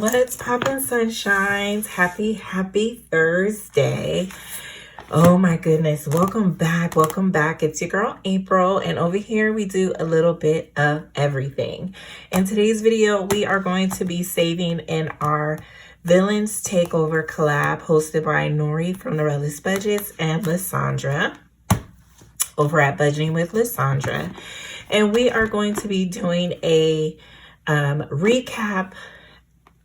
What's poppin', sunshines? Happy Thursday. Oh my goodness, welcome back. It's your girl April, and over here we do a little bit of everything. In today's video, we are going to be saving in our Villains Takeover collab hosted by Nori from Norella's Budgets and Lysandra over at Budgeting with Lysandra. And we are going to be doing a recap,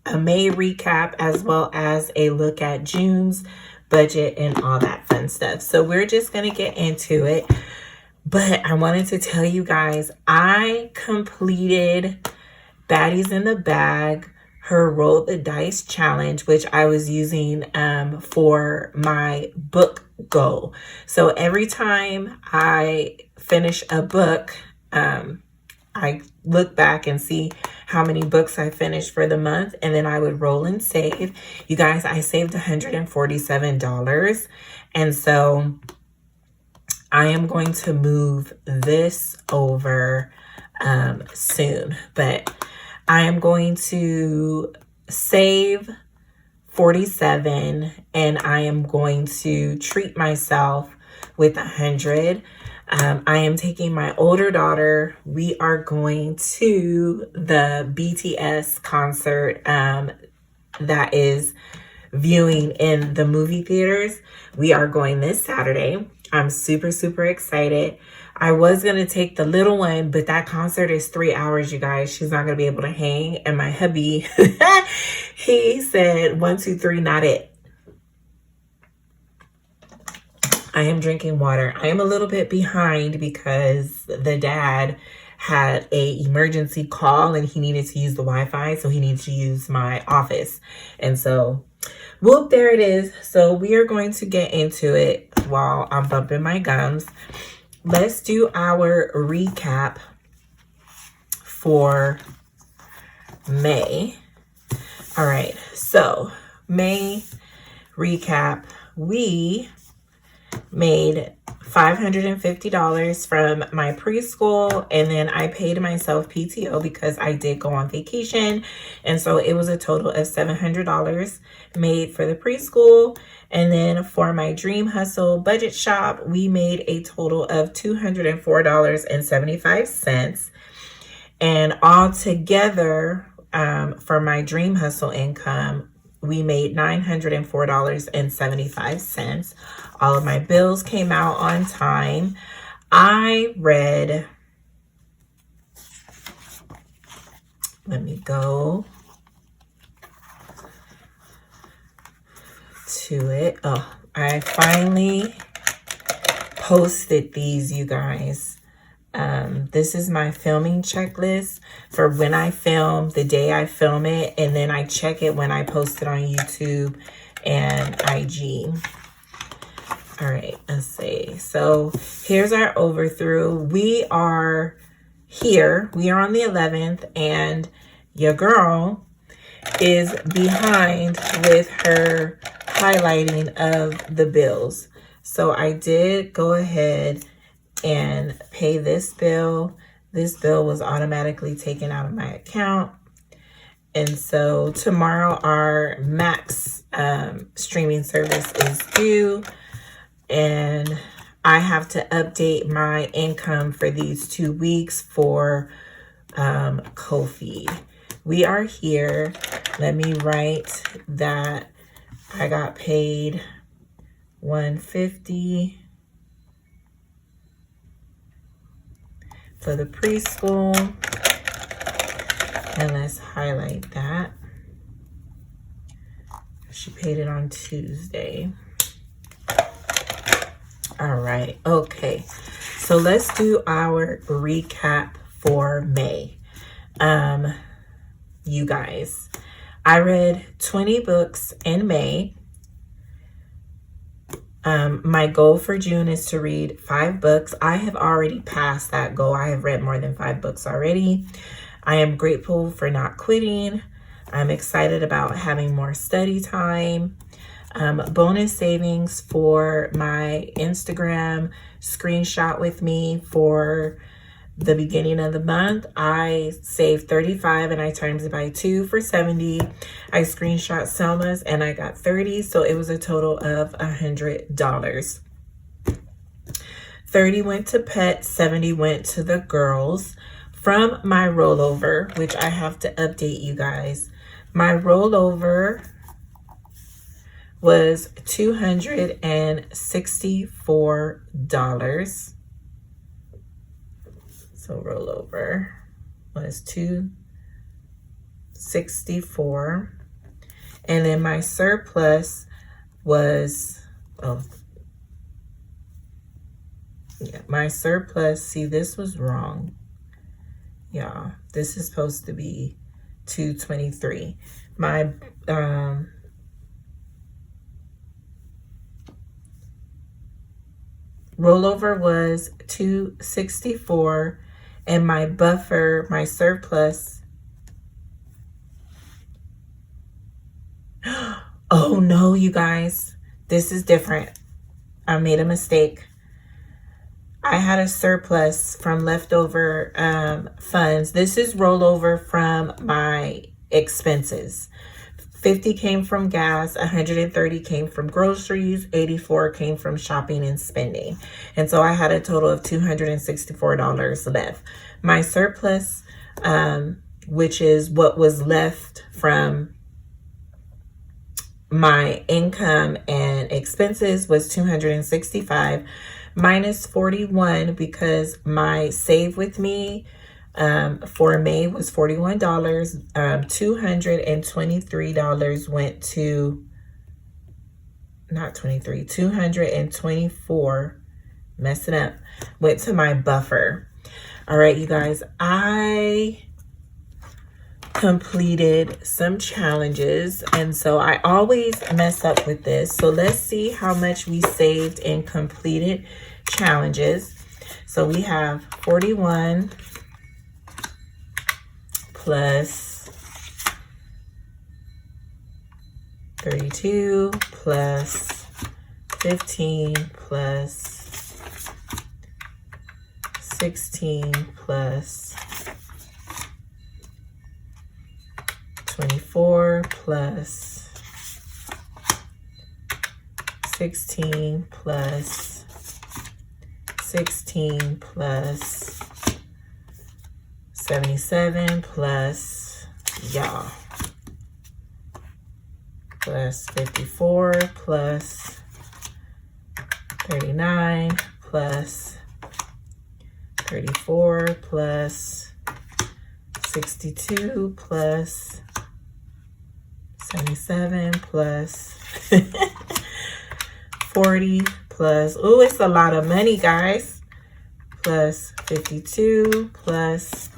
a May recap, as well as a look at June's budget and all that fun stuff. So we're just going to get into it. But I wanted to tell you guys, I completed Baddies in the Bag, her Roll the Dice challenge, which I was using for my book goal. So every time I finish a book, I look back and see how many books I finished for the month, and then I would roll and save. You guys, I saved $147. And so I am going to move this over soon, but I am going to save 47 and I am going to treat myself with 100. I am taking my older daughter. We are going to the BTS concert that is viewing in the movie theaters. We are going this Saturday. I'm super excited. I was going to take the little one, but that concert is 3 hours, you guys. She's not going to be able to hang. And my hubby, he said 1, 2, 3, not it. I am drinking water. I am a little bit behind because the dad had a emergency call and he needed to use the Wi-Fi, so he needs to use my office. And so, whoop, there it is. So we are going to get into it while I'm bumping my gums. Let's do our recap for May. All right, so May recap, we made $550 from my preschool, and then I paid myself PTO because I did go on vacation, and so it was a total of $700 made for the preschool. And then for my Dream Hustle budget shop, we made a total of $204.75. And all together, for my Dream Hustle income, we made $904.75. All of my bills came out on time. I read, let me go to it. Oh, I finally posted these, you guys. This is my filming checklist for when I film, the day I film it, and then I check it when I post it on YouTube and IG. All right, let's see. So here's our overthrough. We are here. We are on the 11th, and your girl is behind with her highlighting of the bills. So I did go ahead and pay this bill. This bill was automatically taken out of my account. And so tomorrow our Max streaming service is due. And I have to update my income for these 2 weeks for Ko-fi. We are here. Let me write that I got paid $150 for the preschool. And let's highlight that. She paid it on Tuesday. All right, okay. So let's do our recap for May. You guys, I read 20 books in May. My goal for June is to read 5 books. I have already passed that goal. I have read more than 5 books already. I am grateful for not quitting. I'm excited about having more study time. Bonus savings for my Instagram screenshot with me for the beginning of the month, I saved 35 and I times it by 2 for 70. I screenshot Selma's and I got 30. So it was a total of $100. 30 went to pet, 70 went to the girls. From my rollover, which I have to update you guys, my rollover was $264. So rollover was $264. And then my surplus was, my surplus, see, this was wrong. Y'all, this is supposed to be 223. My rollover was 264, and my buffer, my surplus. Oh no, you guys, this is different. I made a mistake. I had a surplus from leftover funds. This is rollover from my expenses. 50 came from gas, 130 came from groceries, 84 came from shopping and spending. And so I had a total of $264 left. My surplus, which is what was left from my income and expenses, was 265 minus 41, because my save with me for May was $41. $223 went to, not 23, 224, messing up, went to my buffer. All right, you guys, I completed some challenges, and so I always mess up with this. So let's see how much we saved in completed challenges. So we have 41 plus 32 plus 15 plus 16 plus 24 plus 16 plus 16 plus 77 plus, y'all, plus 54 plus 39 plus 34 plus 62 plus 77 plus 40 plus, oh, it's a lot of money, guys, plus 52 plus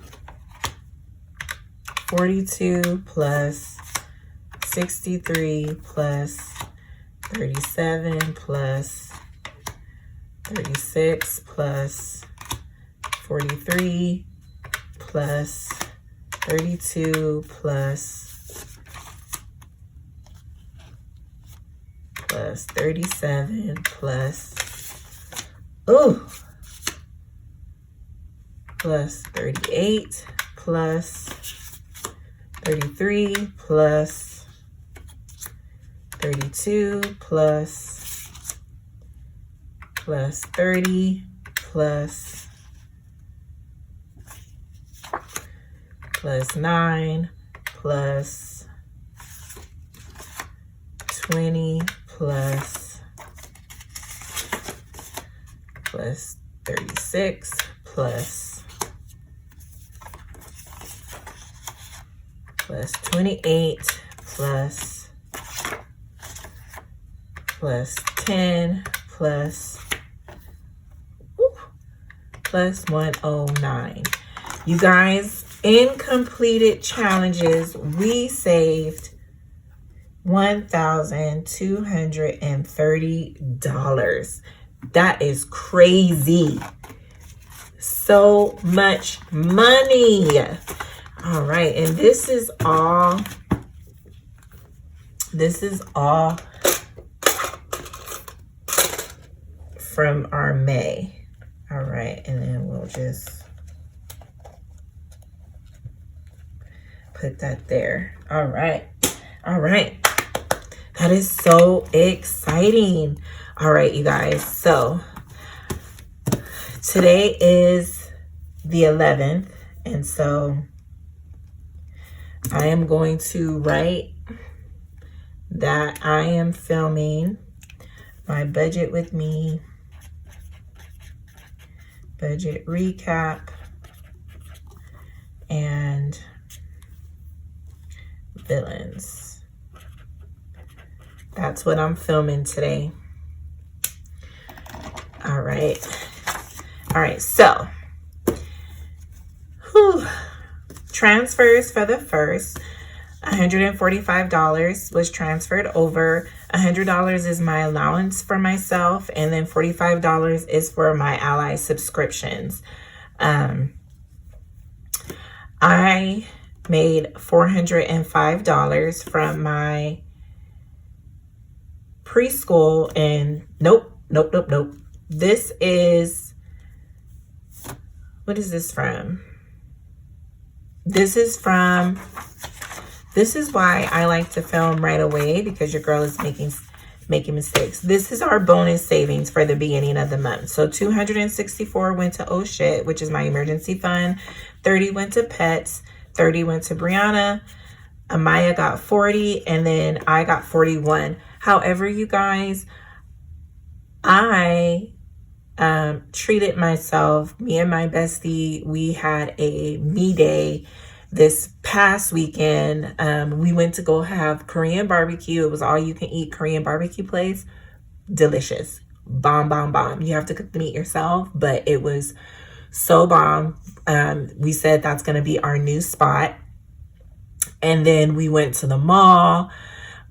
42 plus 63 plus 37 plus 36 plus 43 plus 32 plus 37 plus, oh, plus 38 plus 33 plus 32 plus 30 plus 9 plus 20 plus 36 plus 28 plus 10 plus 109. You guys, in completed challenges, we saved $1,230. That is crazy. So much money. All right, and this is all from our May. All right, and then we'll just put that there. All right. That is so exciting. All right, you guys. So today is the 11th. And so I am going to write that I am filming my budget with me, budget recap, and villains. That's what I'm filming today. All right. So transfers for the first, $145 was transferred over. $100 is my allowance for myself, and then $45 is for my ally subscriptions. I made $405 from my preschool, and nope. This is, what is this from? This is why I like to film right away, because your girl is making mistakes. This is our bonus savings for the beginning of the month. So 264 went to Oh Shit, which is my emergency fund. 30 went to pets. 30 went to Brianna. Amaya got 40, and then I got 41. However, you guys, I treated myself. Me and my bestie, we had a me day this past weekend. We went to go have Korean barbecue. It was all you can eat Korean barbecue place. Delicious. Bomb. You have to cook the meat yourself, but it was so bomb. We said that's going to be our new spot. And then we went to the mall.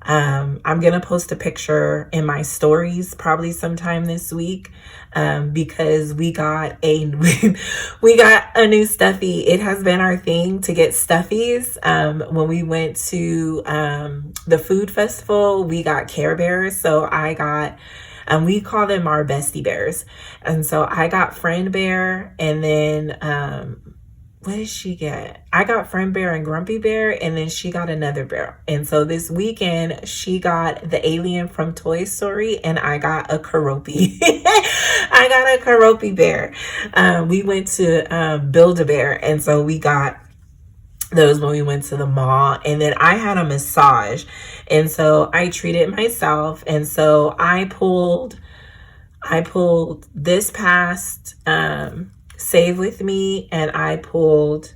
I'm going to post a picture in my stories probably sometime this week, because we got a new stuffy. It has been our thing to get stuffies. When we went to the food festival, we got Care Bears. So I got, we call them our bestie bears. And so I got Friend Bear, and then what did she get? I got Friend Bear and Grumpy Bear, and then she got another bear. And so this weekend, she got the alien from Toy Story, and I got a Karopi. I got a Karopi bear. We went to Build-A-Bear, and so we got those when we went to the mall. And then I had a massage, and so I treated myself. And so I pulled this past Save With Me, and I pulled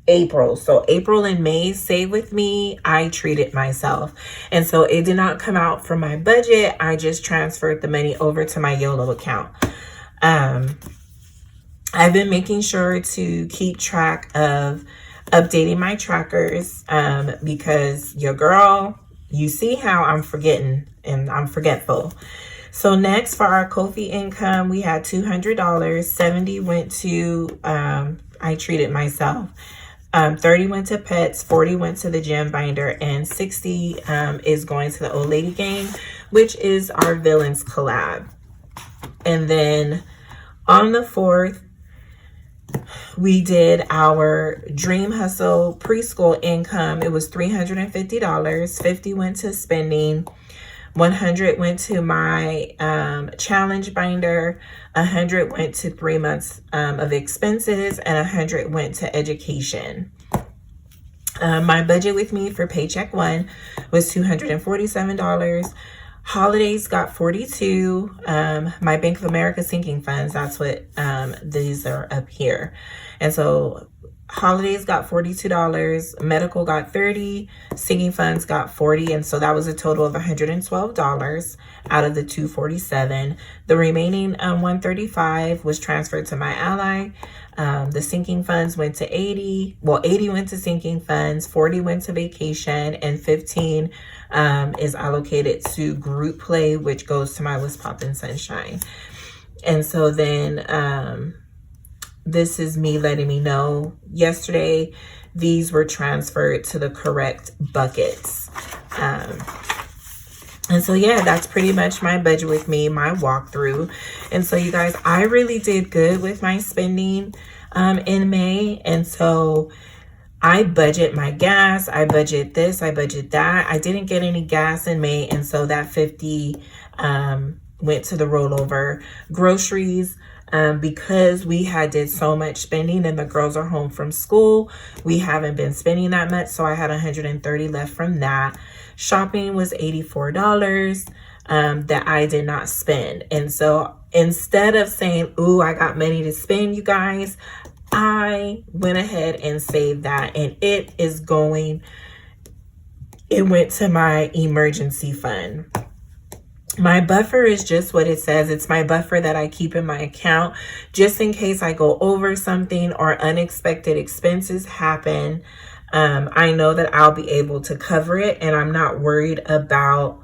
April. So April and May Save With Me, I treated myself. And so it did not come out from my budget. I just transferred the money over to my YOLO account. I've been making sure to keep track of updating my trackers, because your girl, you see how I'm forgetting and I'm forgetful. So next, for our Ko-fi income, we had $200. 70 went to, I treated myself. 30 went to pets, 40 went to the gem binder, and 60 is going to the old lady game, which is our villains collab. And then on the 4th, we did our Dream Hustle preschool income. It was $350. 50 went to spending. 100 went to my challenge binder. 100 went to 3 months of expenses, and 100 went to education. My budget with me for paycheck one was $247. Holidays got 42. My Bank of America sinking funds, that's what these are up here. And so holidays got $42, medical got 30, sinking funds got 40, and so that was a total of $112 out of the 247. The remaining 135 was transferred to my ally. The sinking funds went to 80. Well, 80 went to sinking funds, 40 went to vacation, and 15 is allocated to group play, which goes to my What's Poppin' Sunshine. And so then this is me letting me know yesterday these were transferred to the correct buckets. And so yeah, that's pretty much my budget with me, my walkthrough. And so you guys, I really did good with my spending. in May. And so I budget my gas, I budget this, I budget that. I didn't get any gas in May, and so that 50 went to the rollover. Groceries, because we had did so much spending and the girls are home from school, we haven't been spending that much, so I had 130 left from that. Shopping was $84 that I did not spend. And so instead of saying, ooh, I got money to spend, you guys, I went ahead and saved that, and it went to my emergency fund. My buffer is just what it says. It's my buffer that I keep in my account just in case I go over something or unexpected expenses happen. I know that I'll be able to cover it, and I'm not worried about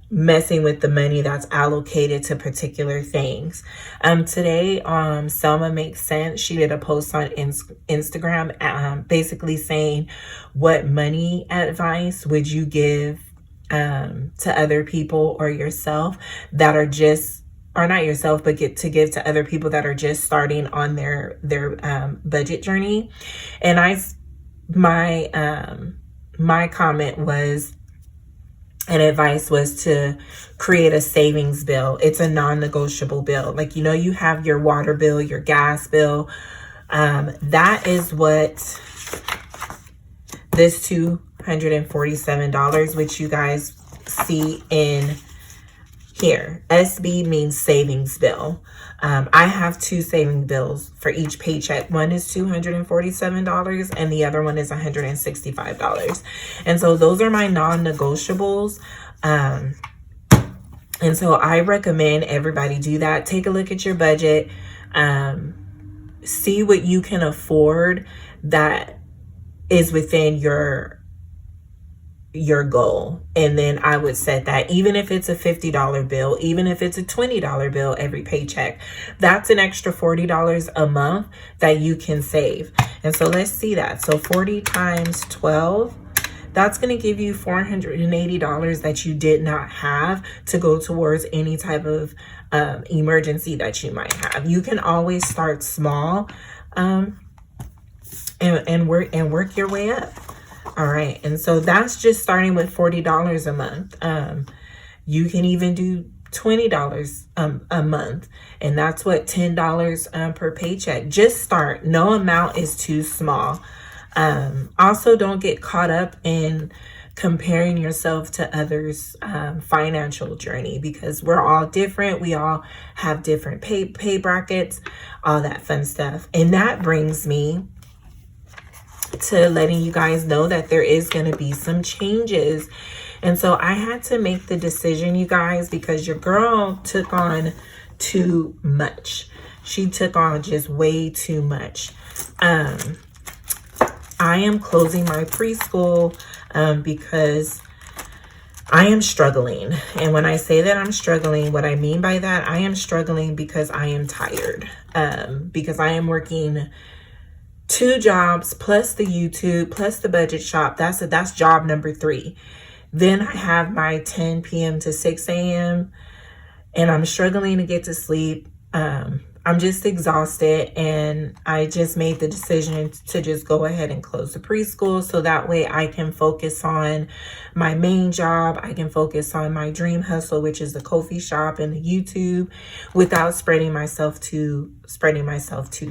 messing with the money that's allocated to particular things. Today, Selma Makes Sense, she did a post on Instagram basically saying, what money advice would you give to other people or yourself that are just, or not yourself, but to give to other people that are just starting on their budget journey. And my comment was, and advice was to create a savings bill. It's a non-negotiable bill. Like, you know, you have your water bill, your gas bill. That is what this $247, which you guys see in here. SB means savings bill. I have two saving bills for each paycheck. One is $247 and the other one is $165. And so those are my non-negotiables. And so I recommend everybody do that. Take a look at your budget. See what you can afford that is within your goal, and then I would set that. Even if it's a $50 bill, even if it's a $20 bill every paycheck, that's an extra $40 a month that you can save. And so let's see that. So 40 times 12, that's going to give you $480 that you did not have to go towards any type of emergency that you might have. You can always start small and work your way up. All right. And so that's just starting with $40 a month. You can even do $20 a month. And that's what, $10 per paycheck. Just start. No amount is too small. Also, don't get caught up in comparing yourself to others' financial journey, because we're all different. We all have different pay brackets, all that fun stuff. And that brings me to letting you guys know that there is going to be some changes. And so I had to make the decision, you guys, because your girl took on too much. She took on just way too much. I am closing my preschool because I am struggling. And when I say that I'm struggling, what I mean by that, I am struggling because I am tired. Because I am working 2 jobs plus the YouTube plus the budget shop. That's job number 3. Then I have my 10 p.m. to 6 a.m. and I'm struggling to get to sleep. I'm just exhausted, and I just made the decision to just go ahead and close the preschool so that way I can focus on my main job. I can focus on my dream hustle, which is the coffee shop and the YouTube, without spreading myself too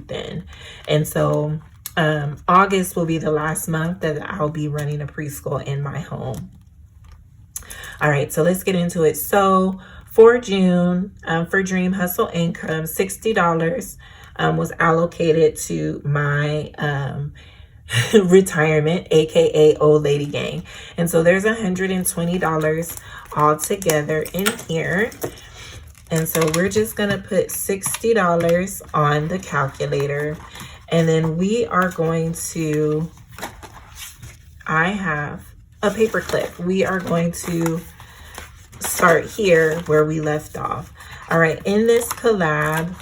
thin. And so August will be the last month that I'll be running a preschool in my home. All right, so let's get into it. So for June, for Dream Hustle income, $60 was allocated to my retirement, aka old lady gang. And so there's $120 all together in here. And so we're just gonna put $60 on the calculator, and then we are going to, I have a paper clip. We are going to start here where we left off. All right, in this collab,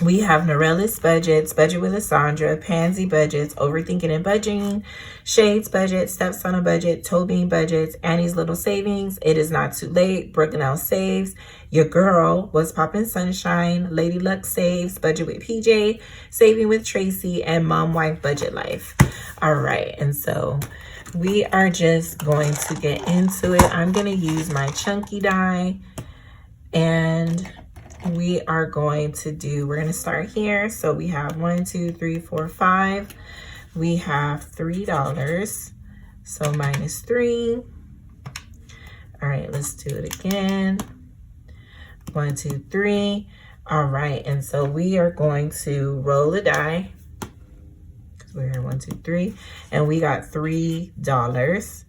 We have Norella's Budgets, Budget with Lysandra, Pansy Budgets, Overthinking and Budgeting, Shades Budget, Steps on a Budget, Tobean Budgets, Annie's Little Savings, It Is Not Too Late, Brookenell Saves, Your Girl, What's Poppin' Sunshine, Lady Luck Saves, Budget with PJ, Saving with Tracy, and Mom Wife Budget Life. All right, and so we are just going to get into it. I'm going to use my chunky die, and we are going to do, we're going to start here. So we have 1, 2, 3, 4, 5. We have $3. So -3. All right, let's do it again. 1, 2, 3. All right, and so we are going to roll a die. We're here 1, 2, 3, and we got $3.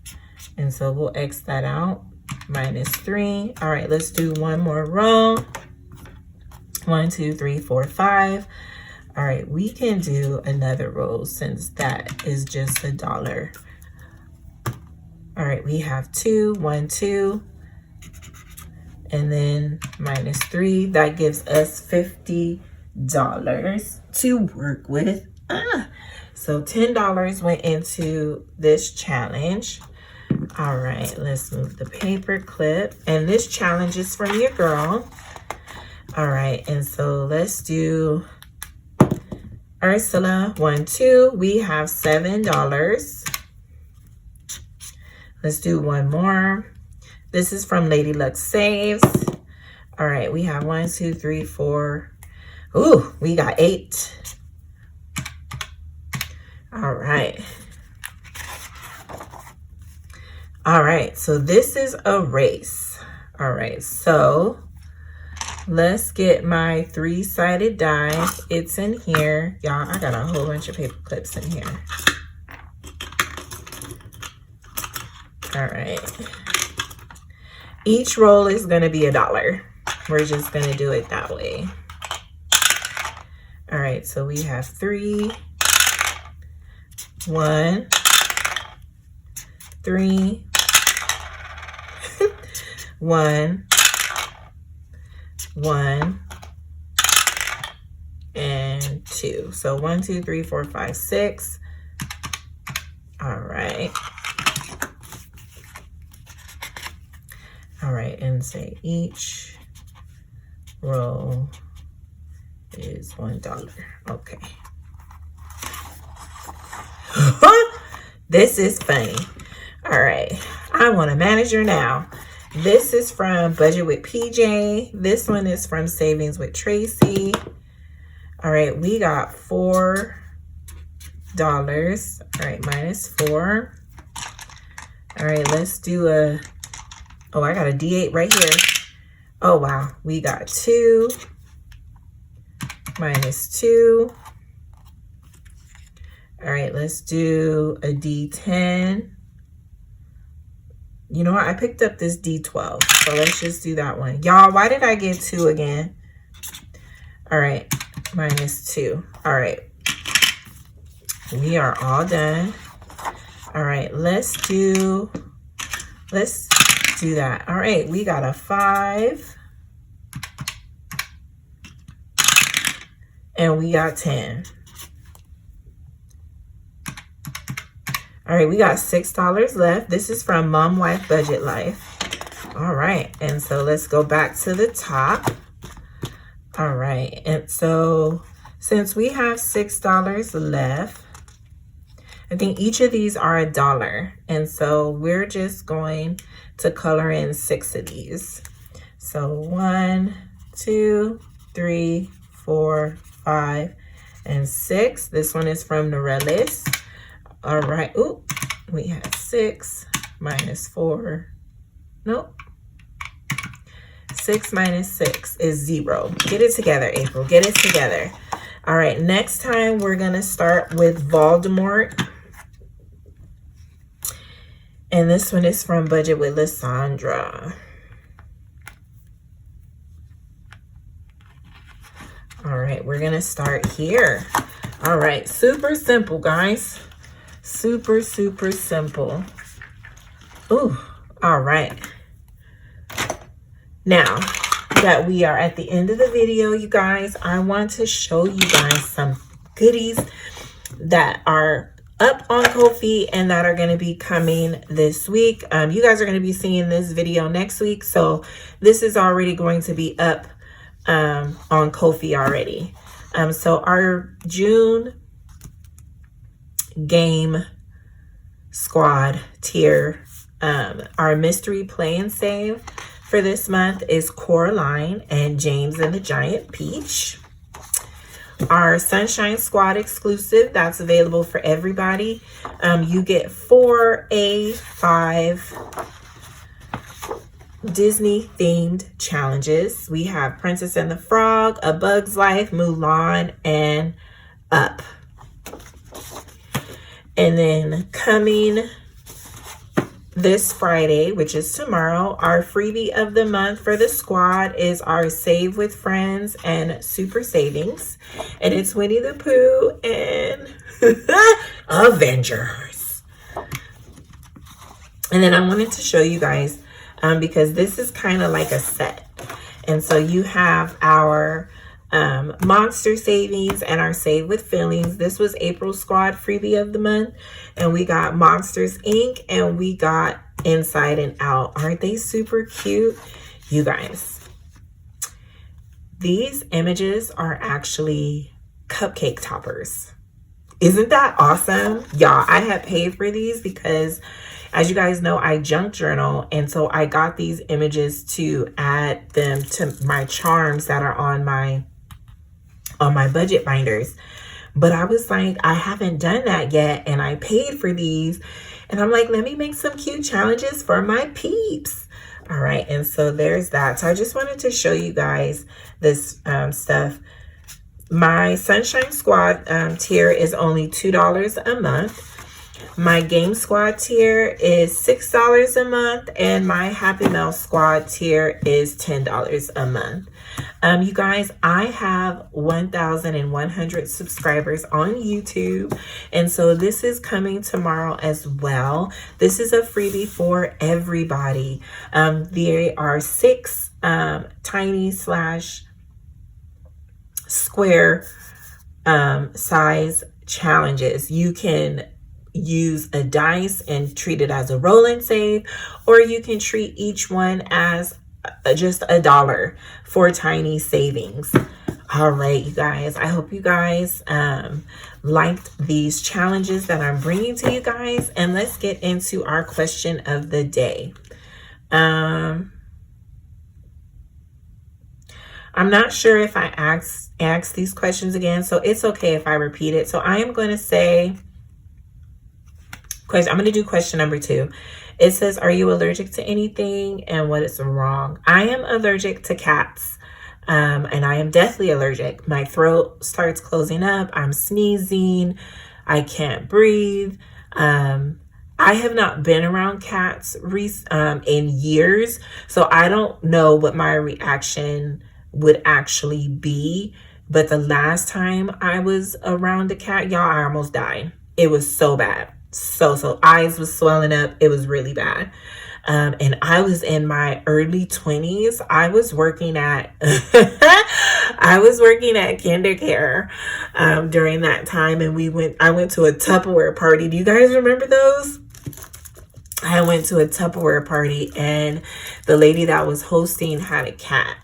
And so we'll X that out. -3. All right, let's do one more row. 1, 2, 3, 4, 5. All right, we can do another roll since that is just $1. All right, we have 2, 1, 2, and then -3. That gives us $50 to work with. So $10 went into this challenge. All right, let's move the paper clip. And this challenge is from your girl. All right, and so let's do Ursula 1, 2. We have $7. Let's do one more. This is from Lady Luck Saves. All right, we have 1, 2, 3, 4. Ooh, we got 8. All right. All right, so this is a race. All right, so let's get my 3-sided die. It's in here. Y'all, I got a whole bunch of paper clips in here. All right. Each roll is going to be $1. We're just going to do it that way. All right, so we have 3, 1, 3, 1, 1, and 2. So 1, 2, 3, 4, 5, 6. All right. All right, and say each roll is $1. Okay. This is funny. All right, I want a manager now. This is from Budget with PJ. This one is from Savings with Tracy. All right, we got $4. All right, -4. All right, let's do a, oh, I got a D8 right here. Oh, wow, we got 2, -2. All right, let's do a D10. You know what? I picked up this D12, so let's just do that one. Y'all, why did I get 2 again? All right, -2. All right, we are all done. All right, let's do that. All right, we got a 5. And we got 10. All right, we got $6 left. This is from Mom Wife Budget Life. All right, and so let's go back to the top. All right, and so since we have $6 left, I think each of these are $1. And so we're just going to color in 6 of these. So 1, 2, 3, 4, 5, and 6. This one is from Norella's. All right. Ooh, we had 6 -4. Nope. 6 - 6 is 0. Get it together, April. Get it together. All right. Next time, we're going to start with Voldemort. And this one is from Budget with Lysandra. All right. We're going to start here. All right. Super simple, guys. Super, super simple. Ooh, all right. Now, that we are at the end of the video, you guys, I want to show you guys some goodies that are up on Ko-fi and that are going to be coming this week. You guys are going to be seeing this video next week, so this is already going to be up on Ko-fi already. So our June game squad tier, our mystery play and save for this month is Coraline and James and the Giant Peach. Our Sunshine Squad exclusive, that's available for everybody. You get 4 A5 Disney themed challenges. We have Princess and the Frog, A Bug's Life, Mulan, and Up. And then coming this Friday, which is tomorrow, our freebie of the month for the squad is our Save with Friends and Super Savings. And it's Winnie the Pooh and Avengers. And then I wanted to show you guys, because this is kind of like a set. And so you have our Monster Savings and our Save with Feelings. This was April squad freebie of the month, and we got Monsters Inc. and we got Inside and Out. Aren't they super cute, you guys? These images are actually cupcake toppers. Isn't that awesome? Y'all, I had paid for these because, as you guys know, I junk journal, and so I got these images to add them to my charms that are on my budget binders. But I was like, I haven't done that yet, and I paid for these, and I'm like, let me make some cute challenges for my peeps. All right, and so there's that. So I just wanted to show you guys this stuff. My Sunshine Squad tier is only $2 a month. My Game Squad tier is $6 a month, and my Happy Mail Squad tier is $10 a month. You guys, I have 1,100 subscribers on YouTube, and so this is coming tomorrow as well. This is a freebie for everybody. There are 6 tiny / square size challenges. You can use a dice and treat it as a roll and save, or you can treat each one as just $1 for tiny savings. All right, you guys, I hope you guys liked these challenges that I'm bringing to you guys, and let's get into our question of the day. I'm not sure if I asked these questions again, so it's okay if I repeat it. So I am going to say, I'm going to do question number 2. It says, are you allergic to anything, and what is wrong? I am allergic to cats, and I am deathly allergic. My throat starts closing up. I'm sneezing. I can't breathe. I have not been around cats in years, so I don't know what my reaction would actually be. But the last time I was around a cat, y'all, I almost died. It was so bad. So eyes was swelling up. It was really bad. And I was in my early 20s. I was working at Kinder Care during that time, and I went to a Tupperware party. Do you guys remember those? I went to a Tupperware party, and the lady that was hosting had a cat.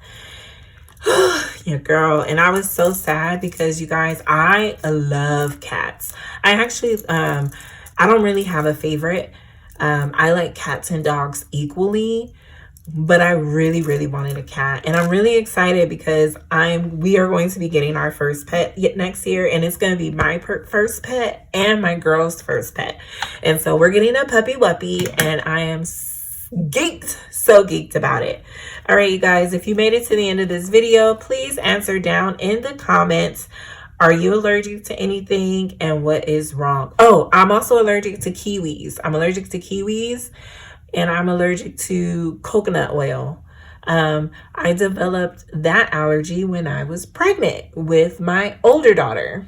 Yeah, girl. And I was so sad because, you guys, I love cats. I actually, I don't really have a favorite. I like cats and dogs equally, but I really, really wanted a cat. And I'm really excited because we are going to be getting our first pet next year, and it's going to be my first pet and my girl's first pet. And so we're getting a puppy wuppy, and I am so geeked about it. All right, you guys, if you made it to the end of this video, please answer down in the comments, are you allergic to anything, and what is wrong? Oh, I'm also allergic to kiwis. I'm allergic to kiwis, and I'm allergic to coconut oil. I developed that allergy when I was pregnant with my older daughter.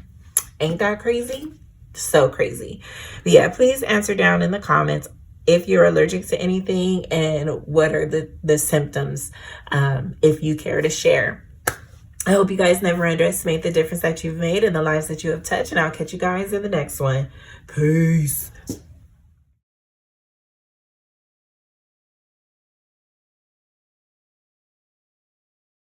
Ain't that crazy? So crazy. But yeah, please answer down in the comments, if you're allergic to anything, and what are the symptoms, if you care to share. I hope you guys never underestimate the difference that you've made in the lives that you have touched, and I'll catch you guys in the next one. Peace.